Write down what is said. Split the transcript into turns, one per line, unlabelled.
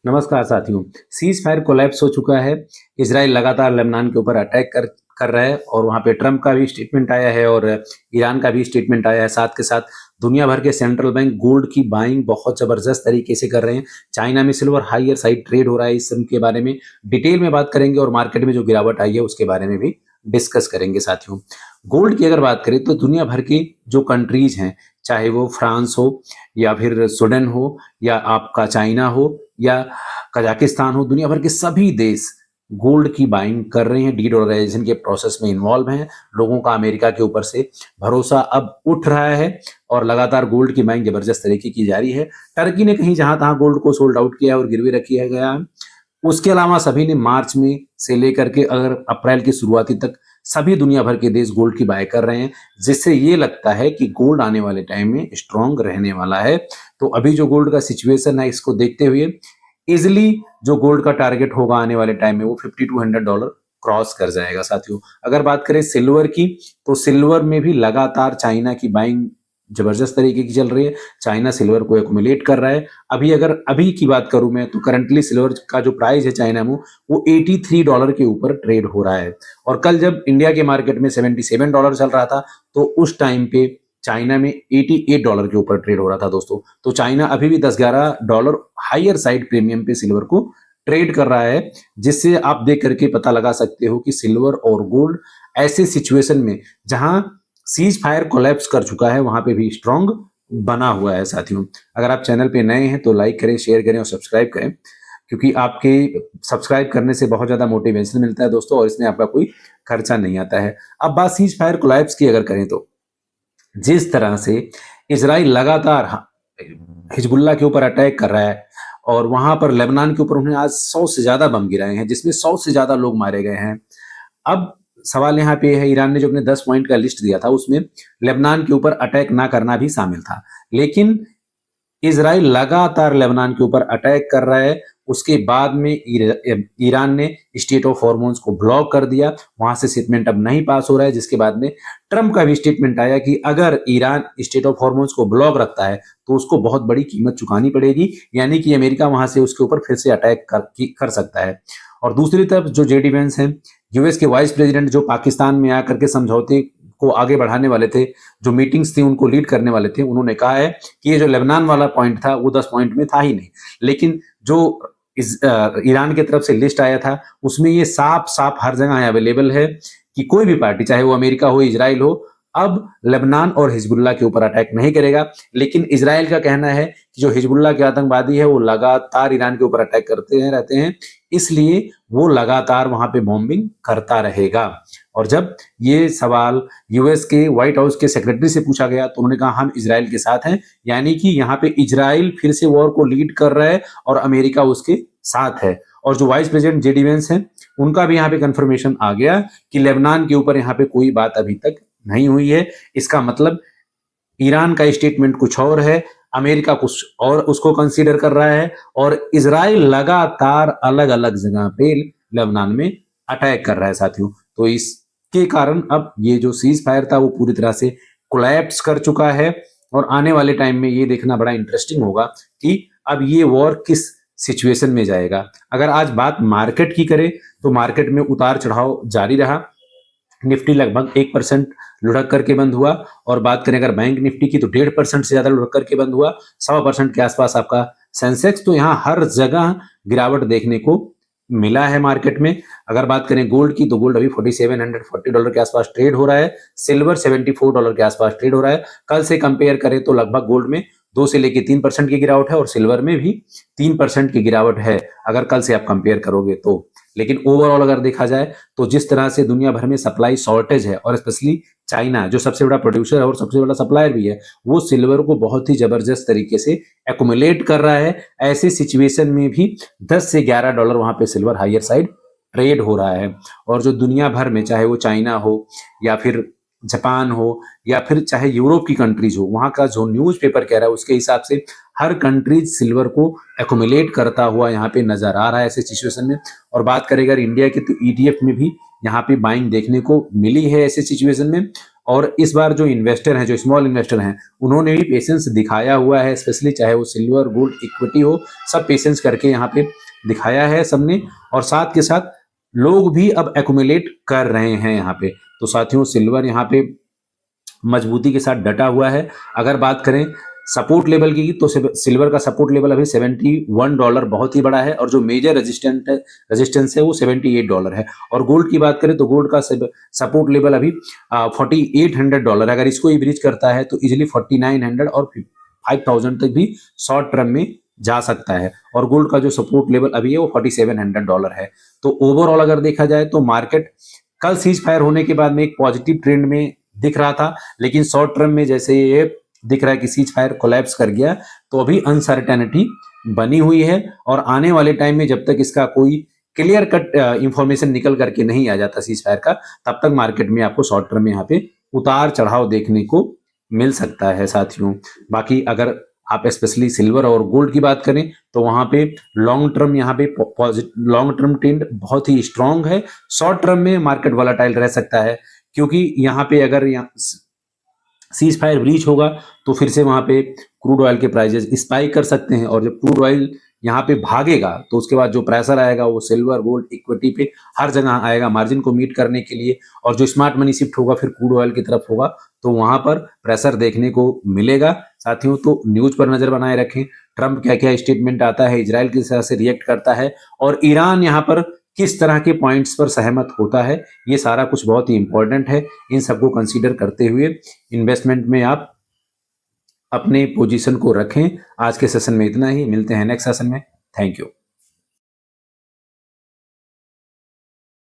नमस्कार साथियों। Cease fire collapse हो चुका है। इजराइल लगातार लेबनान के ऊपर अटैक कर रहा है और वहां पे ट्रंप का भी स्टेटमेंट आया है और ईरान का भी स्टेटमेंट आया है। साथ के साथ दुनिया भर के सेंट्रल बैंक गोल्ड की बाइंग बहुत जबरदस्त तरीके से कर रहे हैं। चाइना में सिल्वर हायर साइड ट्रेड हो रहा है। इस सब के बारे में डिटेल में बात करेंगे और मार्केट में जो गिरावट आई है उसके बारे में भी डिस्कस करेंगे साथियों। गोल्ड की अगर बात करें तो दुनिया भर की जो कंट्रीज हैं, चाहे वो फ्रांस हो या फिर स्वीडन हो या आपका चाइना हो या कजाकिस्तान हो, दुनिया भर के सभी देश गोल्ड की बाइंग कर रहे हैं, डी डॉलराइजेशन के प्रोसेस में इन्वॉल्व हैं। लोगों का अमेरिका के ऊपर से भरोसा अब उठ रहा है और लगातार गोल्ड की बाइंग जबरदस्त तरीके की जारी है। टर्की ने कहीं जहां तहां गोल्ड को सोल्ड आउट किया और गिरवी रखी है गया। उसके अलावा सभी ने मार्च में से लेकर के अगर अप्रैल की शुरुआती तक सभी दुनिया भर के देश गोल्ड की बाय कर रहे हैं, जिससे ये लगता है कि गोल्ड आने वाले टाइम में स्ट्रांग रहने वाला है। तो अभी जो गोल्ड का सिचुएशन है, इसको देखते हुए इजिली जो गोल्ड का टारगेट होगा आने वाले टाइम में वो $5200 क्रॉस कर जाएगा साथियों। अगर बात करें सिल्वर की, तो सिल्वर में भी लगातार चाइना की बाइंग जबरदस्त तरीके की चल रही है। चाइना सिल्वर को एक्युमुलेट कर रहा है। अभी की बात करूं मैं तो करंटली सिल्वर का जो प्राइस है चाइना में वो $83 के ऊपर ट्रेड हो रहा है। और कल जब इंडिया के मार्केट में $77 चल रहा था तो उस टाइम पे चाइना में $88 के ऊपर ट्रेड हो रहा था दोस्तों। तो चाइना अभी भी $10-11 हायर साइड प्रीमियम पे सिल्वर को ट्रेड कर रहा है, जिससे आप देख करके पता लगा सकते हो कि सिल्वर और गोल्ड ऐसे सिचुएशन में जहां सीज फायर कोलैप्स कर चुका है वहां पे भी स्ट्रांग बना हुआ है साथियों। अगर आप चैनल पे नए हैं तो लाइक करें, शेयर करें और सब्सक्राइब करें, क्योंकि आपके सब्सक्राइब करने से बहुत ज्यादा मोटिवेशन मिलता है दोस्तों और इसमें आपका कोई खर्चा नहीं आता है। अब बात सीज फायर कोलैप्स की अगर करें तो जिस तरह से इजराइल लगातार हिजबुल्लाह के ऊपर अटैक कर रहा है और वहां पर लेबनान के ऊपर उन्हें आज 100 से ज्यादा बम गिराए हैं, जिसमें 100 से ज्यादा लोग मारे गए हैं। अब सवाल यहाँ पे है, ईरान ने जो अपने 10 पॉइंट का लिस्ट दिया था उसमें लेबनान के ऊपर अटैक ना करना भी शामिल था, लेकिन इजराइल लगातार लेबनान के ऊपर अटैक कर रहा है। उसके बाद में ईरान ने स्टेट ऑफ हॉर्मोन्स को ब्लॉक कर दिया, वहां से शिपमेंट अब नहीं पास हो रहा है। जिसके बाद में ट्रंप का भी स्टेटमेंट आया कि अगर ईरान स्टेट ऑफ हॉर्मोन्स को ब्लॉक रखता है तो उसको बहुत बड़ी कीमत चुकानी पड़ेगी, यानी कि अमेरिका वहां से उसके ऊपर फिर से अटैक कर सकता है। और दूसरी तरफ जो जेडी वेंस हैं, यूएस के वाइस प्रेसिडेंट, जो पाकिस्तान में आकर के समझौते को आगे बढ़ाने वाले थे, जो मीटिंग्स थी उनको लीड करने वाले थे, उन्होंने कहा है कि ये जो लेबनान वाला पॉइंट था वो 10 पॉइंट में था ही नहीं, लेकिन जो ईरान की तरफ से लिस्ट आया था उसमें ये साफ साफ हर जगह अवेलेबल है कि कोई भी पार्टी, चाहे वो अमेरिका हो, इजराइल हो, अब लेबनान और हिजबुल्लाह के ऊपर अटैक नहीं करेगा। लेकिन इजराइल का कहना है कि जो हिजबुल्लाह के आतंकवादी है वो लगातार ईरान के ऊपर अटैक करते रहते हैं, इसलिए वो लगातार वहां पे बॉम्बिंग करता रहेगा। और जब ये सवाल यूएस के व्हाइट हाउस के सेक्रेटरी से पूछा गया तो उन्होंने कहा हम इजराइल के साथ हैं, यानी कि यहाँ पे इजराइल फिर से वॉर को लीड कर रहा है और अमेरिका उसके साथ है। और जो वाइस प्रेसिडेंट जेडी वेंस हैं उनका भी यहाँ पे कंफर्मेशन आ गया कि लेबनान के ऊपर यहाँ पे कोई बात अभी तक नहीं हुई है। इसका मतलब ईरान का स्टेटमेंट कुछ और है, अमेरिका कुछ और उसको कंसीडर कर रहा है और इजराइल लगातार अलग अलग जगह पे लेबनान में अटैक कर रहा है साथियों। तो इसके कारण अब ये जो सीज फायर था वो पूरी तरह से कोलैप्स कर चुका है और आने वाले टाइम में ये देखना बड़ा इंटरेस्टिंग होगा कि अब ये वॉर किस सिचुएशन में जाएगा। अगर आज बात मार्केट की करें तो मार्केट में उतार चढ़ाव जारी रहा। निफ्टी लगभग 1% लुढ़क करके बंद हुआ और बात करें अगर बैंक निफ्टी की तो 1.5% से ज्यादा लुढ़क करके बंद हुआ। 100% के आसपास आपका सेंसेक्स। तो यहाँ हर जगह गिरावट देखने को मिला है मार्केट में। अगर बात करें गोल्ड की तो गोल्ड अभी $4740 के आसपास ट्रेड हो रहा है, सिल्वर $74 के आसपास ट्रेड हो रहा है। कल से कंपेयर करें तो लगभग गोल्ड में 2 से लेके 3% की गिरावट है और सिल्वर में भी 3% की गिरावट है अगर कल से आप कंपेयर करोगे तो। लेकिन ओवरऑल अगर देखा जाए तो जिस तरह से दुनिया भर में सप्लाई शॉर्टेज है और स्पेशली चाइना जो सबसे बड़ा प्रोड्यूसर है और सबसे बड़ा सप्लायर भी है, वो सिल्वर को बहुत ही जबरदस्त तरीके से एक्युमुलेट कर रहा है। ऐसे सिचुएशन में भी $10 से $11 वहां पे सिल्वर हायर साइड ट्रेड हो रहा है। और जो दुनिया भर में, चाहे वो चाइना हो या फिर जापान हो या फिर चाहे यूरोप की कंट्रीज हो, वहां का जो न्यूज़पेपर कह रहा है उसके हिसाब से हर कंट्रीज सिल्वर को एक्युमुलेट करता हुआ यहाँ पे नजर आ रहा है ऐसे सिचुएशन में। और बात करें अगर इंडिया की तो ईटीएफ में भी यहाँ पे बाइंग देखने को मिली है ऐसे सिचुएशन में। और इस बार जो इन्वेस्टर हैं, जो स्मॉल इन्वेस्टर हैं, उन्होंने भी पेशेंस दिखाया हुआ है, स्पेशली चाहे वो सिल्वर, गोल्ड, इक्विटी हो, सब पेशेंस करके यहाँ पे दिखाया है सबने। और साथ के साथ लोग भी अब एक्यूमुलेट कर रहे हैं यहाँ पे। तो साथियों, सिल्वर यहाँ पे मजबूती के साथ डटा हुआ है। अगर बात करें सपोर्ट लेवल की, तो सिल्वर का सपोर्ट लेवल अभी $71 बहुत ही बड़ा है, और जो मेजर रेजिस्टेंस है वो $78 है। और गोल्ड की बात करें तो गोल्ड का सपोर्ट लेवल अभी $4800, अगर इसको ही ब्रीच करता है तो इजिली 4900 और 5000 तक भी शॉर्ट टर्म में जा सकता है। और गोल्ड का जो सपोर्ट लेवल अभी है वो $4700 है। तो ओवरऑल अगर देखा जाए तो मार्केट कल सीज फायर होने के बाद में एक पॉजिटिव ट्रेंड में दिख रहा था, लेकिन शॉर्ट टर्म में जैसे ये दिख रहा है कि सीज फायर कोलैप्स कर गया, तो अभी अनसर्टेनिटी बनी हुई है। और आने वाले टाइम में जब तक इसका कोई क्लियर कट इंफॉर्मेशन निकल करके नहीं आ जाता सीज फायर का, तब तक मार्केट में आपको शॉर्ट टर्म में यहाँ पे उतार चढ़ाव देखने को मिल सकता है साथियों। बाकी अगर आप स्पेशली सिल्वर और गोल्ड की बात करें तो वहां पे लॉन्ग टर्म यहाँ पे लॉन्ग टर्म ट्रेंड बहुत ही स्ट्रांग है। शॉर्ट टर्म में मार्केट वॉलेटाइल रह सकता है, क्योंकि यहाँ पे अगर सीज फायर ब्रीच होगा तो फिर से वहां पे क्रूड ऑयल के प्राइजेस स्पाइक कर सकते हैं, और जब क्रूड ऑयल यहाँ पे भागेगा तो उसके बाद जो प्रेशर आएगा वो सिल्वर, गोल्ड, इक्विटी पे हर जगह आएगा मार्जिन को मीट करने के लिए। और जो स्मार्ट मनी शिफ्ट होगा फिर क्रूड ऑयल की तरफ होगा, तो वहां पर प्रेशर देखने को मिलेगा साथियों। तो न्यूज पर नजर बनाए रखें, ट्रंप क्या क्या स्टेटमेंट आता है, इजराइल किस तरह से रिएक्ट करता है, और ईरान यहाँ पर किस तरह के पॉइंट्स पर सहमत होता है, ये सारा कुछ बहुत ही इंपॉर्टेंट है। इन सबको कंसीडर करते हुए इन्वेस्टमेंट में आप अपने पोजीशन को रखें। आज के सेशन में इतना ही, मिलते हैं नेक्स्ट सेशन में। Thank you.